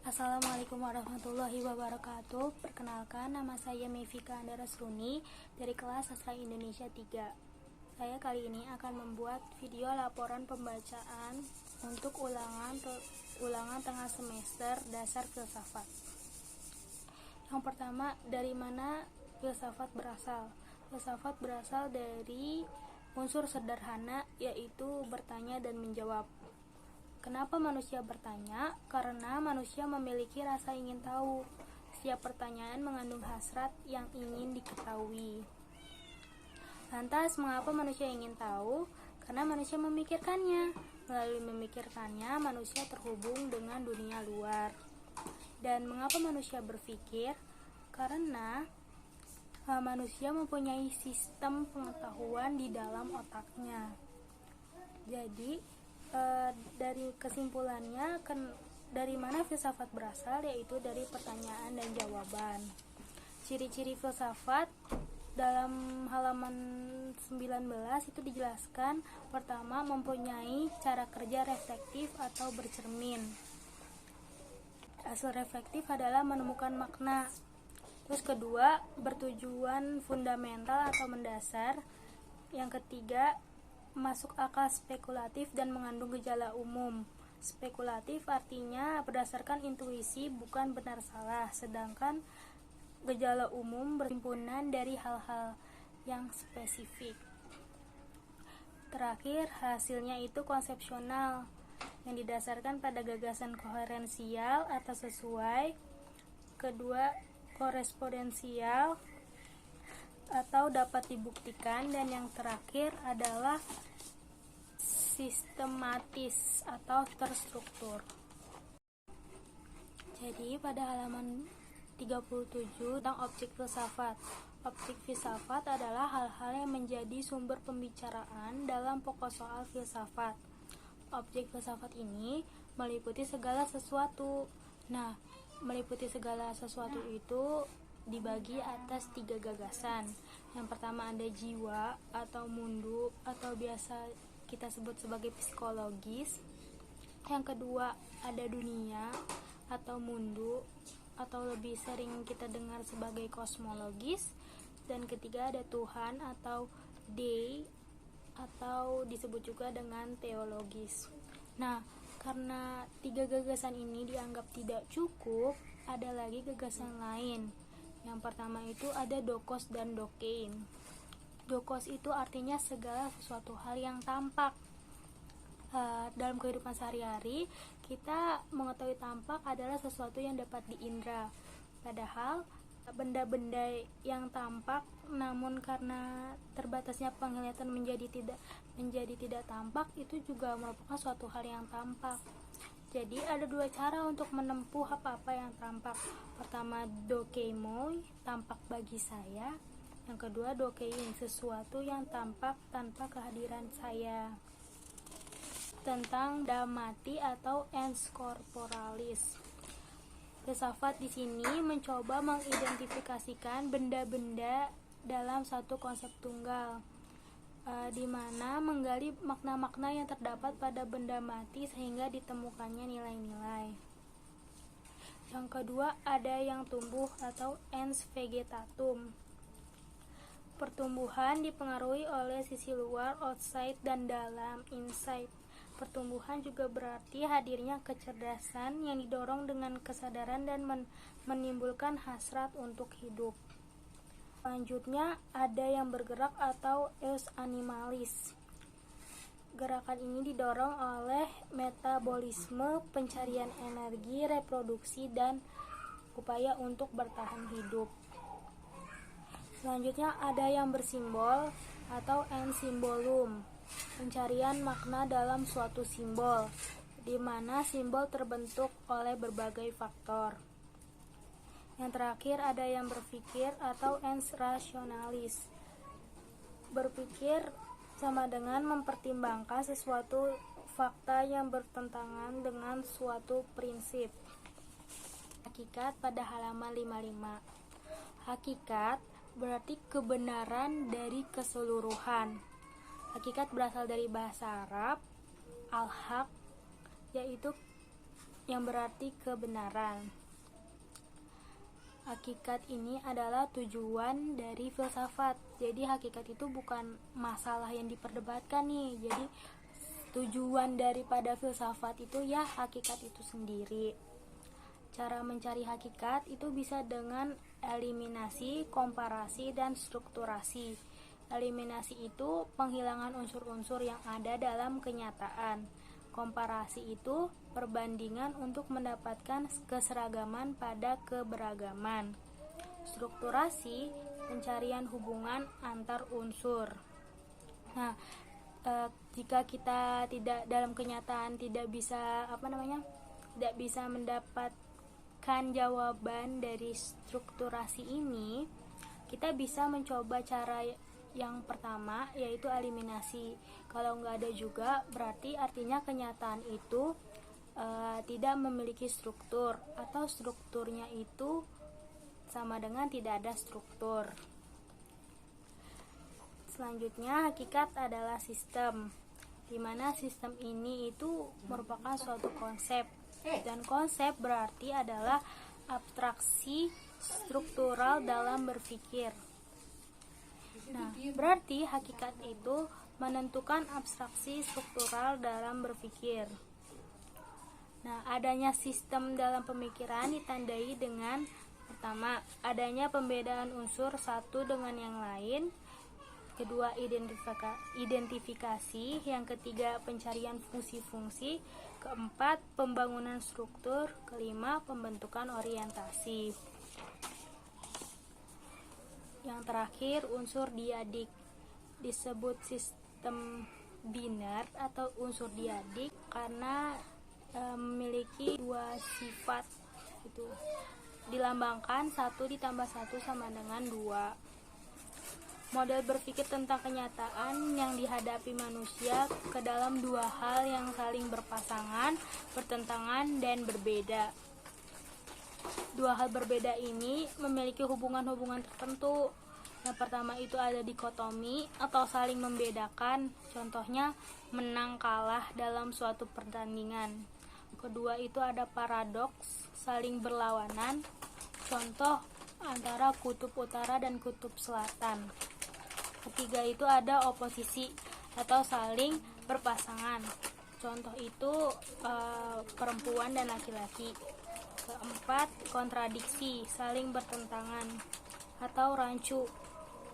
Assalamualaikum warahmatullahi wabarakatuh. Perkenalkan, nama saya Mevika Andara Sruni dari kelas Sastra Indonesia 3. Saya kali ini akan membuat video laporan pembacaan untuk ulangan tengah semester dasar filsafat. Yang pertama, dari mana filsafat berasal? Filsafat berasal dari unsur sederhana, yaitu bertanya dan menjawab. Kenapa manusia bertanya? Karena manusia memiliki rasa ingin tahu. Setiap pertanyaan mengandung hasrat yang ingin diketahui. Lantas, mengapa manusia ingin tahu? Karena manusia memikirkannya. Melalui memikirkannya, manusia terhubung dengan dunia luar. Dan mengapa manusia berpikir? Karena manusia mempunyai sistem pengetahuan di dalam otaknya. Jadi, dari kesimpulannya, dari mana filsafat berasal, yaitu dari pertanyaan dan jawaban. Ciri-ciri filsafat dalam halaman 19 itu dijelaskan. Pertama, mempunyai cara kerja reflektif atau bercermin. Asal reflektif adalah menemukan makna. Terus kedua, bertujuan fundamental atau mendasar. Yang ketiga, masuk akal spekulatif dan mengandung gejala umum. Spekulatif artinya berdasarkan intuisi, bukan benar salah, sedangkan gejala umum berhimpunan dari hal-hal yang spesifik. Terakhir, hasilnya itu konsepsional, yang didasarkan pada gagasan koherensial atau sesuai. Kedua, korespondensial atau dapat dibuktikan, dan yang terakhir adalah sistematis atau terstruktur. Jadi pada halaman 37 tentang objek filsafat. Objek filsafat adalah hal-hal yang menjadi sumber pembicaraan dalam pokok soal filsafat. Objek filsafat ini meliputi segala sesuatu. Nah, meliputi segala sesuatu itu dibagi atas 3 gagasan. Yang pertama ada jiwa atau mundu atau biasa kita sebut sebagai psikologis. Yang kedua ada dunia atau mundu atau lebih sering kita dengar sebagai kosmologis. Dan ketiga ada Tuhan atau Dei atau disebut juga dengan teologis. Nah, karena 3 gagasan ini dianggap tidak cukup, ada lagi gagasan lain. Yang pertama itu ada dokos dan dokein. Dokos itu artinya segala sesuatu hal yang tampak. Dalam kehidupan sehari-hari, kita mengetahui tampak adalah sesuatu yang dapat diindra. Padahal benda-benda yang tampak, namun karena terbatasnya penglihatan menjadi tidak tampak, itu juga merupakan suatu hal yang tampak. Jadi ada 2 cara untuk menempuh apa-apa yang tampak. Pertama, dokeimoi, tampak bagi saya. Yang kedua, dokein, sesuatu yang tampak tanpa kehadiran saya. Tentang damati atau ens corporalis. Filsafat di sini mencoba mengidentifikasikan benda-benda dalam satu konsep tunggal, di mana menggali makna-makna yang terdapat pada benda mati sehingga ditemukannya nilai-nilai. Yang kedua, ada yang tumbuh atau ens vegetatum. Pertumbuhan dipengaruhi oleh sisi luar outside dan dalam inside. Pertumbuhan juga berarti hadirnya kecerdasan yang didorong dengan kesadaran dan menimbulkan hasrat untuk hidup. Selanjutnya ada yang bergerak atau eus animalis. Gerakan ini didorong oleh metabolisme, pencarian energi, reproduksi, dan upaya untuk bertahan hidup. Selanjutnya ada yang bersimbol atau ensimbolum, pencarian makna dalam suatu simbol, di mana simbol terbentuk oleh berbagai faktor. Yang terakhir ada yang berpikir atau ens rasionalis. Berpikir sama dengan mempertimbangkan sesuatu fakta yang bertentangan dengan suatu prinsip. Hakikat pada halaman 55. Hakikat berarti kebenaran dari keseluruhan. Hakikat berasal dari bahasa Arab al-haq, yaitu yang berarti kebenaran. Hakikat ini adalah tujuan dari filsafat. Jadi hakikat itu bukan masalah yang diperdebatkan nih. Jadi tujuan daripada filsafat itu ya hakikat itu sendiri. Cara mencari hakikat itu bisa dengan eliminasi, komparasi, dan strukturasi. Eliminasi itu penghilangan unsur-unsur yang ada dalam kenyataan. Komparasi itu perbandingan untuk mendapatkan keseragaman pada keberagaman. Strukturasi pencarian hubungan antar unsur. Nah, jika kita tidak dalam kenyataan tidak bisa tidak bisa mendapatkan jawaban dari strukturasi ini, kita bisa mencoba cara yang pertama, yaitu eliminasi. Kalau nggak ada juga, berarti artinya kenyataan itu tidak memiliki struktur, atau strukturnya itu sama dengan tidak ada struktur. Selanjutnya, hakikat adalah sistem, di mana sistem ini itu merupakan suatu konsep, dan konsep berarti adalah abstraksi struktural dalam berpikir. Nah, berarti hakikat itu menentukan abstraksi struktural dalam berpikir. Nah, adanya sistem dalam pemikiran ditandai dengan pertama, adanya pembedaan unsur satu dengan yang lain. Kedua, identifikasi. Yang ketiga, pencarian fungsi-fungsi. Keempat, pembangunan struktur. Kelima, pembentukan orientasi. Yang terakhir, unsur diadik. Disebut sistem biner atau unsur diadik karena memiliki dua sifat, itu dilambangkan 1 ditambah 1 sama dengan 2. Model berpikir tentang kenyataan yang dihadapi manusia ke dalam dua hal yang saling berpasangan, bertentangan, dan berbeda. Dua hal berbeda ini memiliki hubungan-hubungan tertentu. Yang pertama itu ada dikotomi atau saling membedakan, contohnya menang kalah dalam suatu pertandingan. Kedua itu ada paradoks, saling berlawanan, contoh antara kutub utara dan kutub selatan. Ketiga itu ada oposisi atau saling berpasangan, contoh itu perempuan dan laki-laki. Keempat, kontradiksi, saling bertentangan atau rancu,